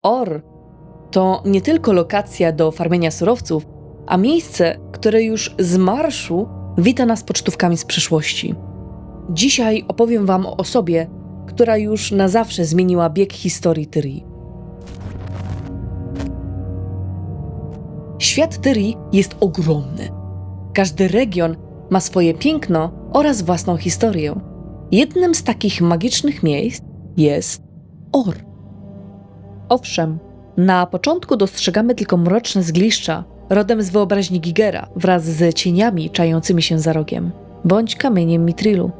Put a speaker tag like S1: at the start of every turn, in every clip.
S1: Or to nie tylko lokacja do farmienia surowców, a miejsce, które już z marszu wita nas pocztówkami z przyszłości. Dzisiaj opowiem wam o osobie, która już na zawsze zmieniła bieg historii Tyrii. Świat Tyrii jest ogromny. Każdy region ma swoje piękno oraz własną historię. Jednym z takich magicznych miejsc jest Or. Owszem, na początku dostrzegamy tylko mroczne zgliszcza, rodem z wyobraźni Gigera, wraz z cieniami czającymi się za rogiem, bądź kamieniem Mitrilu.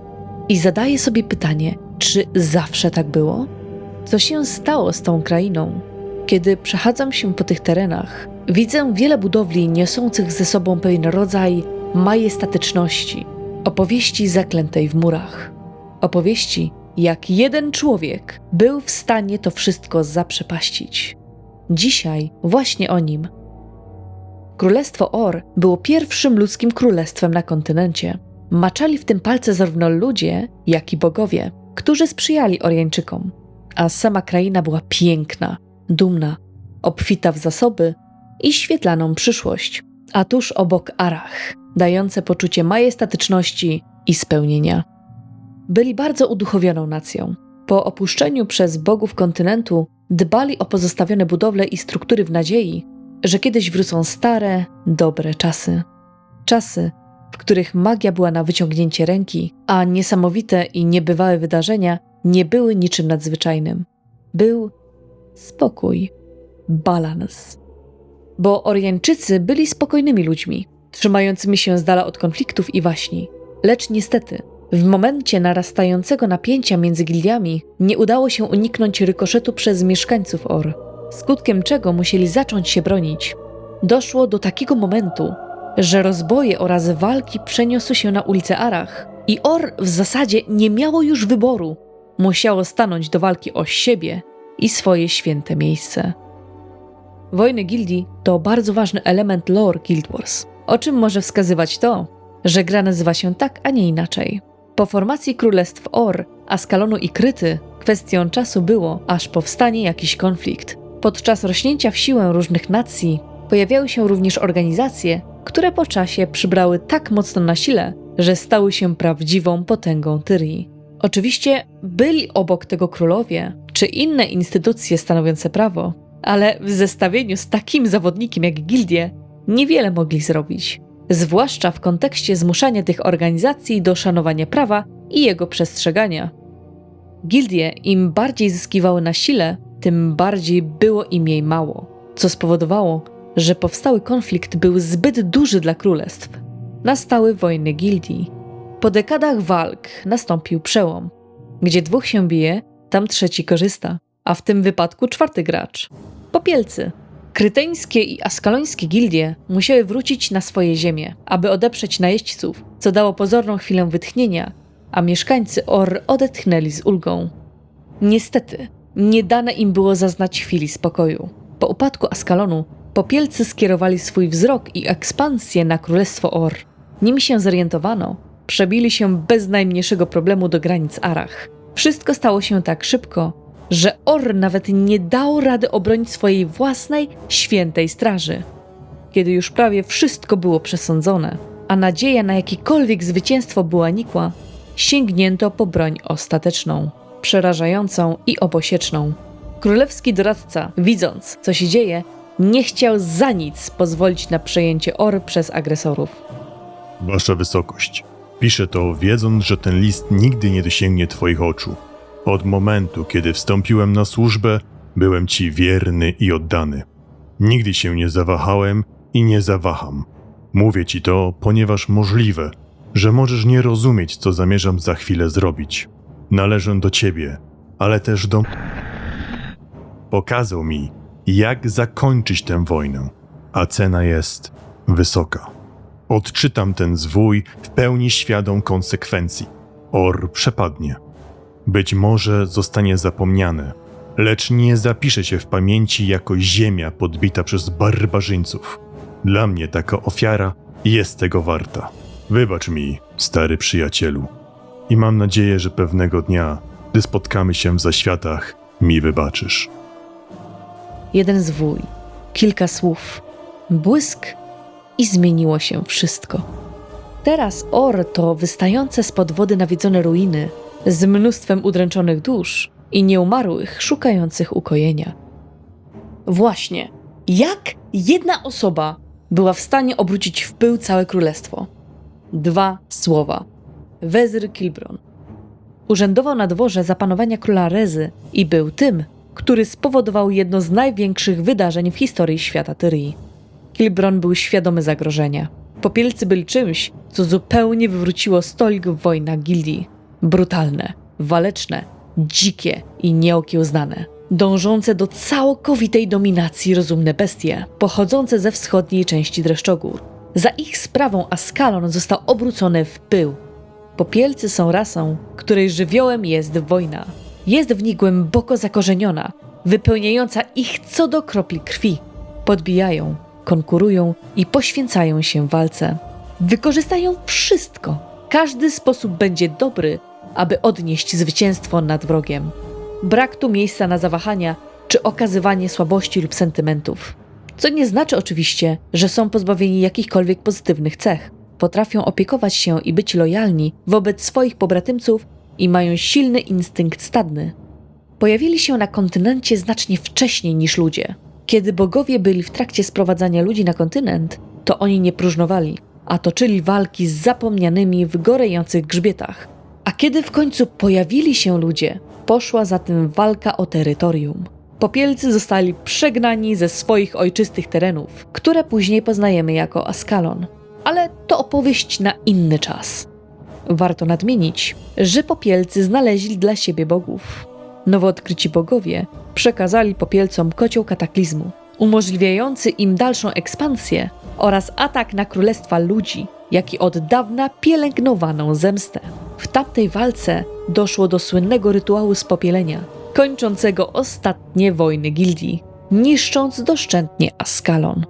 S1: I zadaję sobie pytanie, czy zawsze tak było? Co się stało z tą krainą? Kiedy przechadzam się po tych terenach, widzę wiele budowli niosących ze sobą pewien rodzaj majestatyczności, opowieści zaklętej w murach. Opowieści, jak jeden człowiek był w stanie to wszystko zaprzepaścić. Dzisiaj właśnie o nim. Królestwo Or było pierwszym ludzkim królestwem na kontynencie. Maczali w tym palce zarówno ludzie, jak i bogowie, którzy sprzyjali Orjańczykom. A sama kraina była piękna, dumna, obfita w zasoby i świetlaną przyszłość. A tuż obok Arach, dające poczucie majestatyczności i spełnienia. Byli bardzo uduchowioną nacją. Po opuszczeniu przez bogów kontynentu dbali o pozostawione budowle i struktury w nadziei, że kiedyś wrócą stare, dobre czasy. Czasy, w których magia była na wyciągnięcie ręki, a niesamowite i niebywałe wydarzenia nie były niczym nadzwyczajnym. Był spokój, balans. Bo Orjańczycy byli spokojnymi ludźmi, trzymającymi się z dala od konfliktów i waśni. Lecz niestety, w momencie narastającego napięcia między gildiami nie udało się uniknąć rykoszetu przez mieszkańców Or, skutkiem czego musieli zacząć się bronić. Doszło do takiego momentu, że rozboje oraz walki przeniosły się na ulicę Arach i Or w zasadzie nie miało już wyboru. Musiało stanąć do walki o siebie i swoje święte miejsce. Wojny gildii to bardzo ważny element lore Guild Wars, o czym może wskazywać to, że gra nazywa się tak, a nie inaczej. Po formacji królestw Or, Askalonu i Kryty kwestią czasu było, aż powstanie jakiś konflikt. Podczas rośnięcia w siłę różnych nacji pojawiały się również organizacje, które po czasie przybrały tak mocno na sile, że stały się prawdziwą potęgą Tyrii. Oczywiście byli obok tego królowie, czy inne instytucje stanowiące prawo, ale w zestawieniu z takim zawodnikiem jak gildie niewiele mogli zrobić. Zwłaszcza w kontekście zmuszania tych organizacji do szanowania prawa i jego przestrzegania. Gildie im bardziej zyskiwały na sile, tym bardziej było im jej mało, co spowodowało, że powstały konflikt był zbyt duży dla królestw. Nastały wojny gildii. Po dekadach walk nastąpił przełom. Gdzie dwóch się bije, tam trzeci korzysta, a w tym wypadku czwarty gracz. Popielcy. Kryteńskie i askalońskie gildie musiały wrócić na swoje ziemie, aby odeprzeć najeźdźców, co dało pozorną chwilę wytchnienia, a mieszkańcy Or odetchnęli z ulgą. Niestety, nie dane im było zaznać chwili spokoju. Po upadku Askalonu popielcy skierowali swój wzrok i ekspansję na królestwo Or. Nim się zorientowano, przebili się bez najmniejszego problemu do granic Arach. Wszystko stało się tak szybko, że Or nawet nie dało rady obronić swojej własnej, świętej straży. Kiedy już prawie wszystko było przesądzone, a nadzieja na jakiekolwiek zwycięstwo była nikła, sięgnięto po broń ostateczną, przerażającą i obosieczną. Królewski doradca, widząc, co się dzieje, nie chciał za nic pozwolić na przejęcie Or przez agresorów.
S2: Wasza wysokość, piszę to wiedząc, że ten list nigdy nie dosięgnie twoich oczu. Od momentu, kiedy wstąpiłem na służbę, byłem ci wierny i oddany. Nigdy się nie zawahałem i nie zawaham. Mówię ci to, ponieważ możliwe, że możesz nie rozumieć, co zamierzam za chwilę zrobić. Należę do ciebie, ale też do... Pokazał mi, jak zakończyć tę wojnę, a cena jest wysoka. Odczytam ten zwój w pełni świadom konsekwencji. Or przepadnie. Być może zostanie zapomniane, lecz nie zapisze się w pamięci jako ziemia podbita przez barbarzyńców. Dla mnie taka ofiara jest tego warta. Wybacz mi, stary przyjacielu. I mam nadzieję, że pewnego dnia, gdy spotkamy się w zaświatach, mi wybaczysz.
S1: jeden zwój, kilka słów, błysk i zmieniło się wszystko. Teraz Or to wystające spod wody nawiedzone ruiny z mnóstwem udręczonych dusz i nieumarłych szukających ukojenia. Właśnie, jak jedna osoba była w stanie obrócić w pył całe królestwo? 2 słowa. Wezyr Kilbron. Urzędował na dworze za panowania króla Rezy i był tym, który spowodował jedno z największych wydarzeń w historii świata Tyrii. Kilbron był świadomy zagrożenia. Popielcy byli czymś, co zupełnie wywróciło stolik w wojnach gildii. Brutalne, waleczne, dzikie i nieokiełznane. Dążące do całkowitej dominacji rozumne bestie, pochodzące ze wschodniej części Dreszczogór. Za ich sprawą Askalon został obrócony w pył. Popielcy są rasą, której żywiołem jest wojna. Jest w nich głęboko zakorzeniona, wypełniająca ich co do kropli krwi. Podbijają, konkurują i poświęcają się walce. Wykorzystają wszystko. Każdy sposób będzie dobry, aby odnieść zwycięstwo nad wrogiem. Brak tu miejsca na zawahania czy okazywanie słabości lub sentymentów. Co nie znaczy oczywiście, że są pozbawieni jakichkolwiek pozytywnych cech. Potrafią opiekować się i być lojalni wobec swoich pobratymców i mają silny instynkt stadny. Pojawili się na kontynencie znacznie wcześniej niż ludzie. Kiedy bogowie byli w trakcie sprowadzania ludzi na kontynent, to oni nie próżnowali, a toczyli walki z zapomnianymi w gorejących grzbietach. A kiedy w końcu pojawili się ludzie, poszła za tym walka o terytorium. Popielcy zostali przegnani ze swoich ojczystych terenów, które później poznajemy jako Askalon. Ale to opowieść na inny czas. Warto nadmienić, że Popielcy znaleźli dla siebie bogów. Nowo odkryci bogowie przekazali Popielcom kocioł kataklizmu, umożliwiający im dalszą ekspansję oraz atak na królestwa ludzi, jak i od dawna pielęgnowaną zemstę. W tamtej walce doszło do słynnego rytuału spopielenia, kończącego ostatnie wojny gildii, niszcząc doszczętnie Askalon.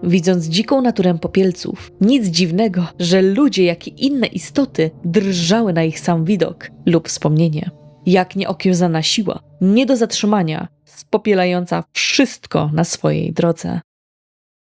S1: Widząc dziką naturę Popielców, nic dziwnego, że ludzie, jak i inne istoty drżały na ich sam widok lub wspomnienie. Jak nieokiełzana siła, nie do zatrzymania, spopielająca wszystko na swojej drodze.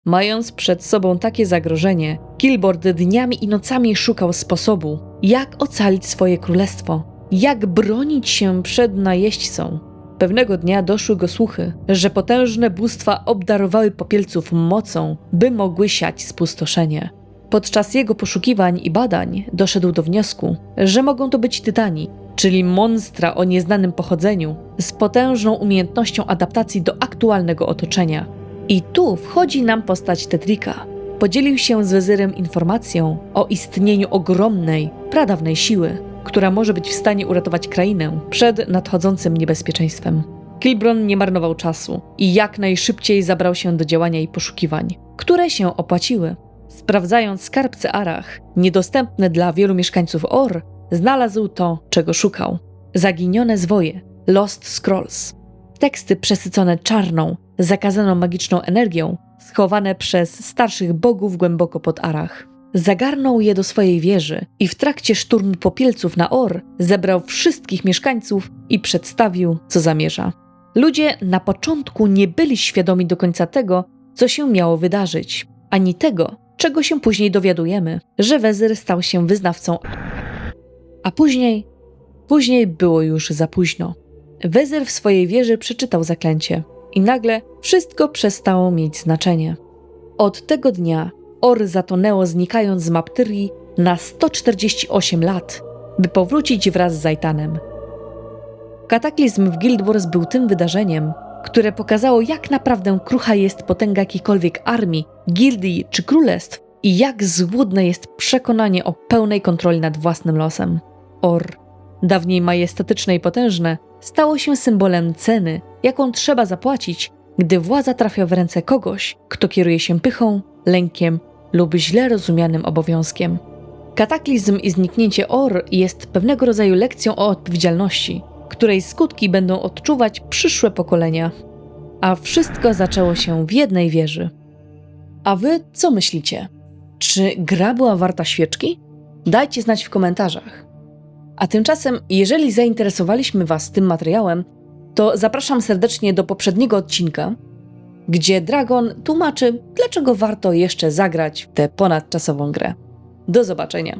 S1: Mając przed sobą takie zagrożenie, Kilbord dniami i nocami szukał sposobu, jak ocalić swoje królestwo, jak bronić się przed najeźdźcą. Pewnego dnia doszły go słuchy, że potężne bóstwa obdarowały Popielców mocą, by mogły siać spustoszenie. Podczas jego poszukiwań i badań doszedł do wniosku, że mogą to być tytani, czyli monstra o nieznanym pochodzeniu, z potężną umiejętnością adaptacji do aktualnego otoczenia. I tu wchodzi nam postać Tetrika. Podzielił się z wezyrem informacją o istnieniu ogromnej, pradawnej siły, która może być w stanie uratować krainę przed nadchodzącym niebezpieczeństwem. Kilbron nie marnował czasu i jak najszybciej zabrał się do działania i poszukiwań, które się opłaciły. Sprawdzając skarbce Arach, niedostępne dla wielu mieszkańców Or, znalazł to, czego szukał. Zaginione zwoje, Lost Scrolls. Teksty przesycone czarną, zakazaną magiczną energią, schowane przez starszych bogów głęboko pod Arach. Zagarnął je do swojej wieży i w trakcie szturmu Popielców na Or zebrał wszystkich mieszkańców i przedstawił, co zamierza. Ludzie na początku nie byli świadomi do końca tego, co się miało wydarzyć, ani tego, czego się później dowiadujemy, że wezyr stał się wyznawcą. A później było już za późno. Wezyr w swojej wieży przeczytał zaklęcie i nagle wszystko przestało mieć znaczenie. Od tego dnia Or zatonęło, znikając z map Tyrii na 148 lat, by powrócić wraz z Zajtanem. Kataklizm w Guild Wars był tym wydarzeniem, które pokazało, jak naprawdę krucha jest potęga jakiejkolwiek armii, gildii czy królestw i jak złudne jest przekonanie o pełnej kontroli nad własnym losem. Or, dawniej majestatyczne i potężne, stało się symbolem ceny, jaką trzeba zapłacić, gdy władza trafia w ręce kogoś, kto kieruje się pychą, lękiem lub źle rozumianym obowiązkiem. Kataklizm i zniknięcie Or jest pewnego rodzaju lekcją o odpowiedzialności, której skutki będą odczuwać przyszłe pokolenia. A wszystko zaczęło się w jednej wieży. A wy co myślicie? Czy gra była warta świeczki? Dajcie znać w komentarzach. A tymczasem, jeżeli zainteresowaliśmy was tym materiałem, to zapraszam serdecznie do poprzedniego odcinka, gdzie Dragon tłumaczy, dlaczego warto jeszcze zagrać w tę ponadczasową grę. Do zobaczenia.